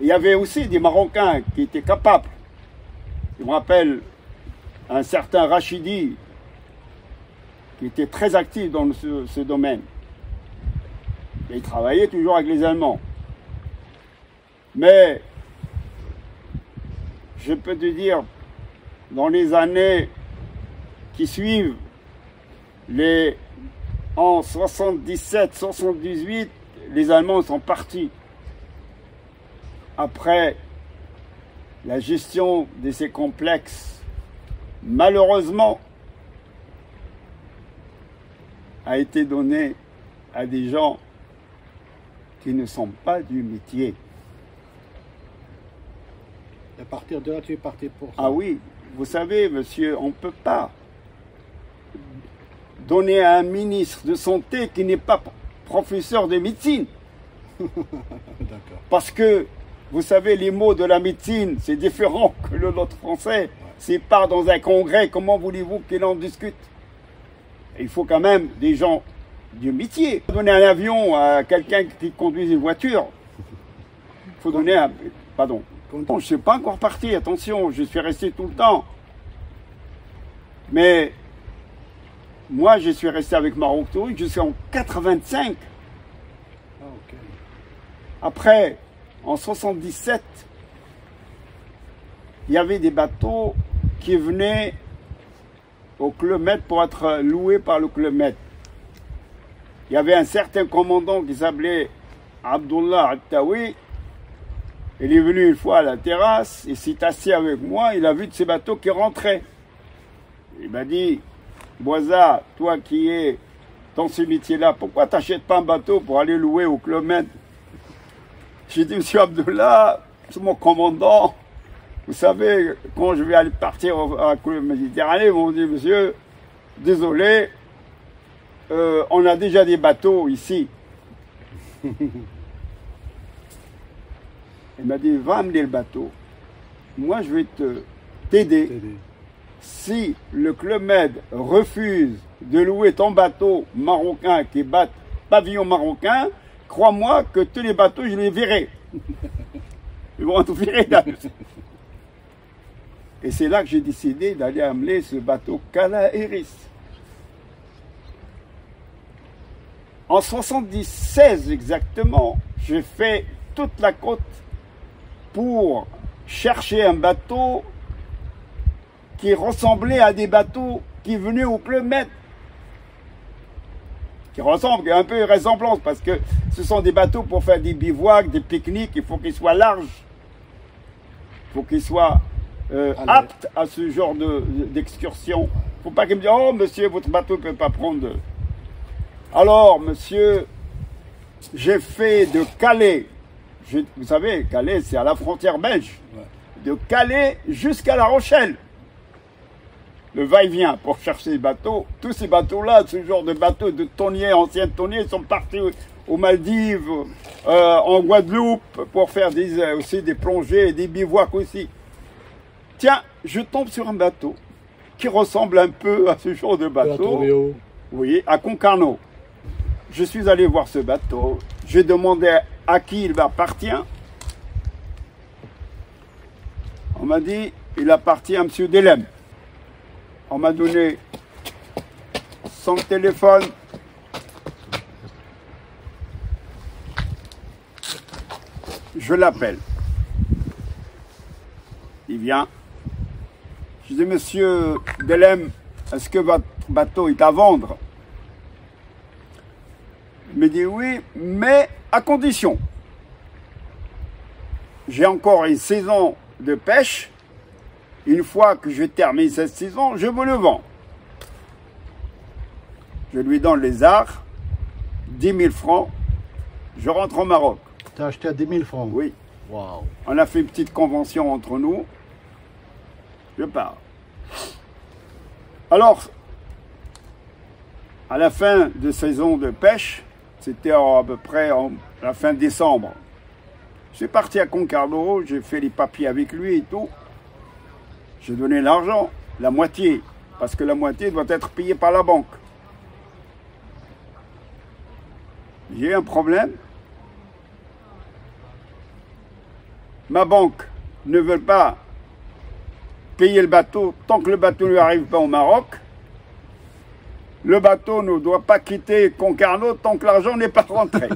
Il y avait aussi des Marocains qui étaient capables. Je me rappelle un certain Rachidi qui était très actif dans ce domaine. Et il travaillait toujours avec les Allemands. Mais je peux te dire, dans les années qui suivent, en 77, 78, les Allemands sont partis. Après la gestion de ces complexes, malheureusement, a été donnée à des gens qui ne sont pas du métier. À partir de là, tu es parti pour ça. Ah oui, vous savez, monsieur, on ne peut pas donner à un ministre de santé qui n'est pas professeur de médecine. D'accord. Parce que, vous savez, les mots de la médecine, c'est différent que le nôtre français. C'est pas dans un congrès, comment voulez-vous qu'il en discute? Il faut quand même des gens du métier. Donner un avion à quelqu'un qui conduit une voiture, il faut donner un... Pardon. Bon, je ne suis pas encore parti, attention, je suis resté tout le temps. Mais moi, je suis resté avec Maroc Tourisme jusqu'en 85. Ah, ok. Après, en 77, il y avait des bateaux qui venaient au Club Med pour être loués par le Club Med. Il y avait un certain commandant qui s'appelait Abdullah Attawi. Il est venu une fois à la terrasse, il s'est assis avec moi, il a vu de ces bateaux qui rentraient. Il m'a dit, Boisa, toi qui es dans ce métier-là, pourquoi tu n'achètes pas un bateau pour aller louer au Club Med? J'ai dit, monsieur Abdullah, c'est mon commandant. Vous savez, quand je vais aller partir à la Club Méditerranée, ils m'ont dit, monsieur, désolé, on a déjà des bateaux ici. Il m'a dit, va amener le bateau. Moi, je vais t'aider. Si le Club Med refuse de louer ton bateau marocain qui bat pavillon marocain, crois-moi que tous les bateaux, je les verrai. Ils vont tout virer là. Et c'est là que j'ai décidé d'aller amener ce bateau Cala Iris. En 76 exactement, j'ai fait toute la côte pour chercher un bateau qui ressemblait à des bateaux qui venaient au Club Med. Qui ressemblent, qui a un peu une ressemblance, parce que ce sont des bateaux pour faire des bivouacs, des pique-niques, il faut qu'ils soient larges. Il faut qu'ils soient aptes à ce genre d'excursion. Il ne faut pas qu'ils me disent, oh monsieur, votre bateau ne peut pas prendre. Alors, monsieur, j'ai fait de Calais. Vous savez, Calais, c'est à la frontière belge. Ouais. De Calais jusqu'à La Rochelle. Le va-et-vient pour chercher les bateaux. Tous ces bateaux-là, ce genre de bateaux de tonniers, anciens tonniers, sont partis aux Maldives, en Guadeloupe, pour faire aussi des plongées et des bivouacs aussi. Tiens, je tombe sur un bateau qui ressemble un peu à ce genre de bateau. Oui, à Concarneau. Je suis allé voir ce bateau. J'ai demandé à qui il appartient. On m'a dit, il appartient à M. Delem. On m'a donné son téléphone. Je l'appelle. Il vient. Je dis, monsieur Delem, est-ce que votre bateau est à vendre? Il me dit oui, mais à condition. J'ai encore une saison de pêche. Une fois que je termine cette saison, je vous le vends. Je lui donne les arts, 10 000 francs. Je rentre au Maroc. Tu as acheté à 10 000 francs? Oui. Waouh. On a fait une petite convention entre nous. Je pars. Alors, à la fin de saison de pêche, c'était à peu près à la fin décembre. Je suis parti à Concarneau, j'ai fait les papiers avec lui et tout. J'ai donné l'argent, la moitié, parce que la moitié doit être payée par la banque. J'ai eu un problème. ma banque ne veut pas payer le bateau tant que le bateau ne arrive pas au Maroc. Le bateau ne doit pas quitter Concarneau tant que l'argent n'est pas rentré.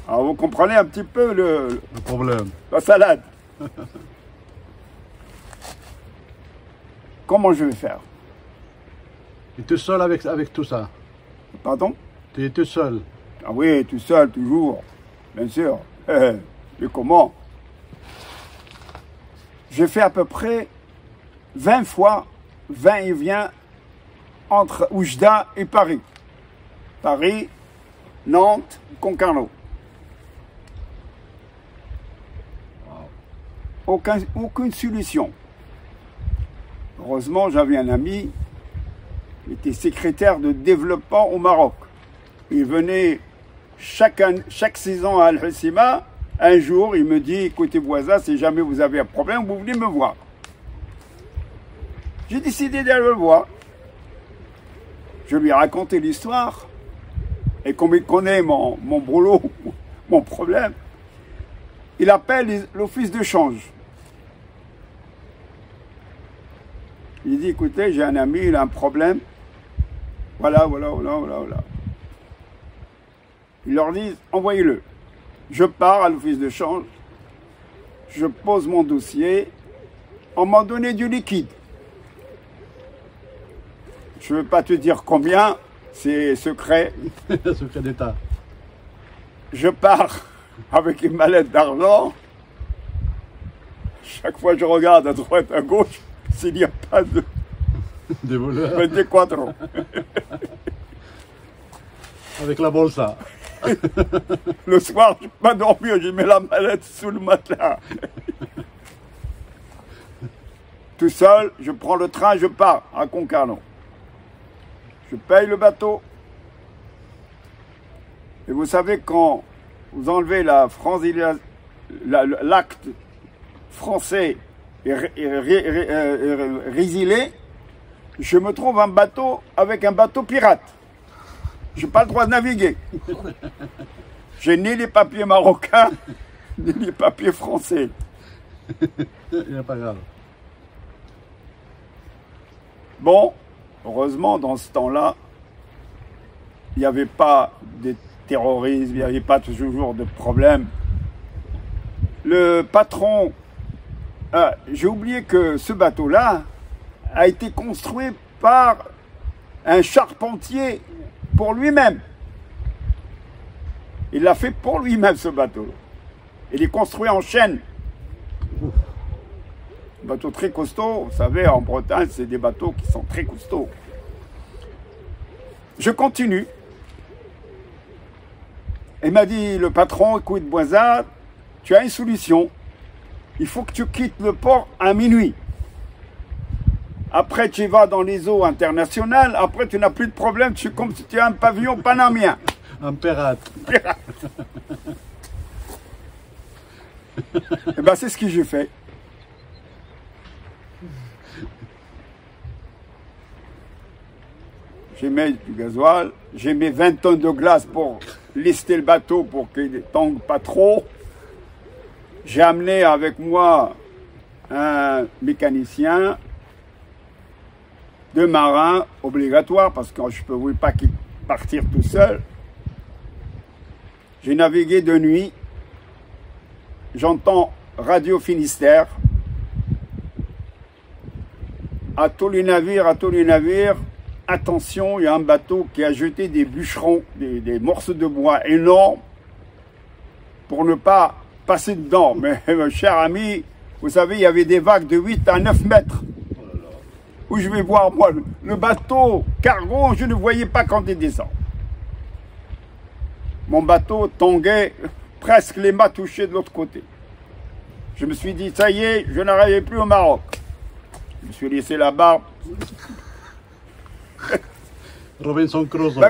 Alors vous comprenez un petit peu Le problème. la salade. Comment je vais faire? Et tout seul avec tout ça? Pardon? Tu es tout seul? Ah oui, tout seul, toujours, bien sûr. Mais comment? J'ai fait à peu près 20 fois, 20 et vient entre Oujda et Paris. Paris, Nantes, Concarneau. Aucune solution. Heureusement, j'avais un ami qui était secrétaire de développement au Maroc. Il venait chaque saison à Al-Hussima. Un jour, il me dit, écoutez Bouaza, si jamais vous avez un problème, vous venez me voir. J'ai décidé d'aller le voir. Je lui ai raconté l'histoire. Et comme il connaît mon boulot, mon problème, il appelle l'office de change. Il dit, écoutez, j'ai un ami, il a un problème. Voilà. Ils leur disent, envoyez-le. Je pars à l'office de change, je pose mon dossier, on m'a donné du liquide. Je ne veux pas te dire combien, c'est secret. Secret d'État. Je pars avec une mallette d'argent. Chaque fois je regarde à droite, à gauche, s'il n'y a pas de... Des voleurs. 24 ans. Avec la bolsa. Le soir, je n'ai pas dormi, j'ai mis la mallette sous le matelas. Tout seul, je prends le train, je pars à Concarneau. Je paye le bateau. Et vous savez, quand vous enlevez l'acte français et résilié, je me trouve un bateau avec un bateau pirate. Je n'ai pas le droit de naviguer. J'ai ni les papiers marocains, ni les papiers français. Il n'est pas grave. Bon, heureusement, dans ce temps-là, il n'y avait pas de terrorisme, il n'y avait pas toujours de problème. Le patron, j'ai oublié que ce bateau-là a été construit par un charpentier pour lui-même. Il l'a fait pour lui-même, ce bateau. Il est construit en chêne. Un bateau très costaud. Vous savez, en Bretagne, c'est des bateaux qui sont très costauds. Je continue. Il m'a dit, le patron, écoute, Bouaza, tu as une solution. Il faut que tu quittes le port à minuit. Après, tu vas dans les eaux internationales. Après, tu n'as plus de problème. Tu es comme si tu as un pavillon panamien. Un pirate. Et bien, c'est ce que j'ai fait. J'ai mis du gasoil. J'ai mis 20 tonnes de glace pour lister le bateau pour qu'il ne tangue pas trop. J'ai amené avec moi un mécanicien, 2 marins obligatoires parce que je ne pouvais pas partir tout seul. J'ai navigué de nuit. J'entends Radio Finistère. À tous les navires, attention, il y a un bateau qui a jeté des bûcherons, des morceaux de bois énormes pour ne pas passer dedans. Mais mon cher ami, vous savez, il y avait des vagues de 8 à 9 mètres. Où je vais voir, moi, le bateau cargo, je ne voyais pas quand il descend. Mon bateau tanguait, presque les mâts touchés de l'autre côté. Je me suis dit, ça y est, je n'arrivais plus au Maroc. Je me suis laissé la barbe. Robinson Crusoe.